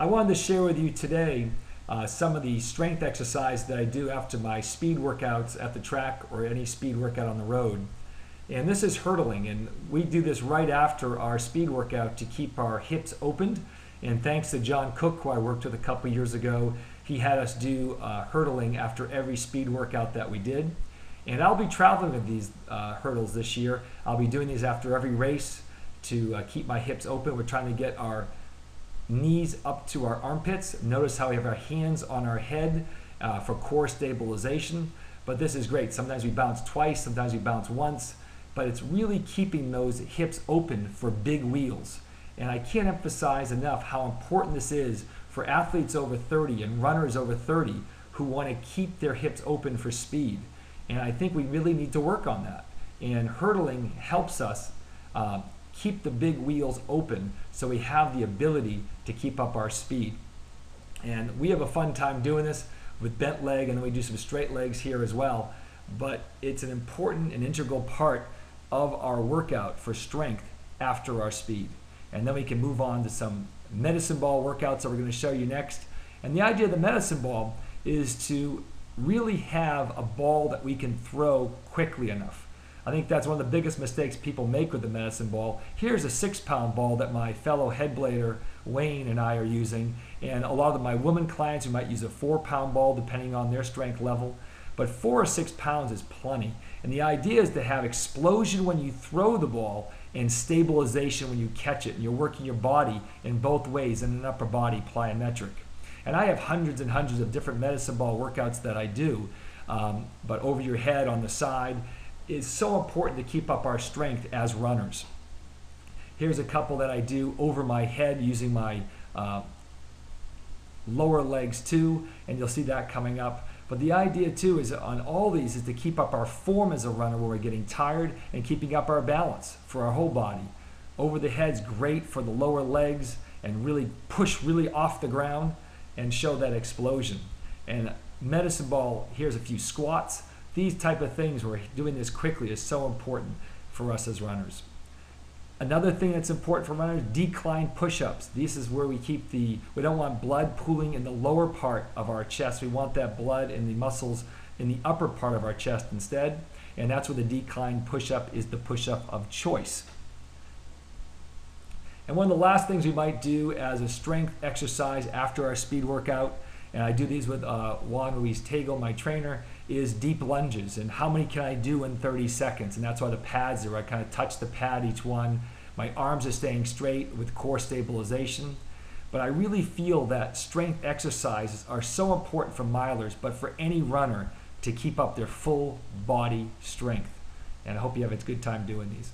I wanted to share with you today some of the strength exercise that I do after my speed workouts at the track or any speed workout on the road. And this is hurdling, and we do this right after our speed workout to keep our hips opened. And thanks to John Cook, who I worked with a couple years ago, he had us do hurdling after every speed workout that we did. And I'll be traveling with these hurdles this year. I'll be doing these after every race to keep my hips open. We're trying to get our knees up to our armpits. Notice how we have our hands on our head for core stabilization. But this is great. Sometimes we bounce twice, sometimes we bounce once. But it's really keeping those hips open for big wheels. And I can't emphasize enough how important this is for athletes over 30 and runners over 30 who want to keep their hips open for speed. And I think we really need to work on that. And hurdling helps us keep the big wheels open so we have the ability to keep up our speed. And we have a fun time doing this with bent leg, and then we do some straight legs here as well. But it's an important and integral part of our workout for strength after our speed. And then we can move on to some medicine ball workouts that we're going to show you next. And the idea of the medicine ball is to really have a ball that we can throw quickly enough. I think that's one of the biggest mistakes people make with the medicine ball. Here's a 6-pound ball that my fellow head blader Wayne and I are using, and a lot of my women clients who might use a 4-pound ball depending on their strength level. But 4 or 6 pounds is plenty. And the idea is to have explosion when you throw the ball and stabilization when you catch it. And you're working your body in both ways in an upper body plyometric. And I have hundreds and hundreds of different medicine ball workouts that I do. But over your head, on the side, is so important to keep up our strength as runners. Here's a couple that I do over my head using my lower legs too. And you'll see that coming up. But the idea too is on all these is to keep up our form as a runner where we're getting tired and keeping up our balance for our whole body. Over the head's great for the lower legs and really push really off the ground and show that explosion. And medicine ball, here's a few squats. These type of things where doing this quickly is so important for us as runners. Another thing that's important for runners, decline push-ups. This is where we don't want blood pooling in the lower part of our chest. We want that blood in the muscles in the upper part of our chest instead. And that's where the decline push-up is the push-up of choice. And one of the last things we might do as a strength exercise after our speed workout, and I do these with Juan Ruiz Tego, my trainer, is deep lunges. And how many can I do in 30 seconds? And that's why the pads are, I kind of touch the pad each one. My arms are staying straight with core stabilization. But I really feel that strength exercises are so important for milers, but for any runner to keep up their full body strength. And I hope you have a good time doing these.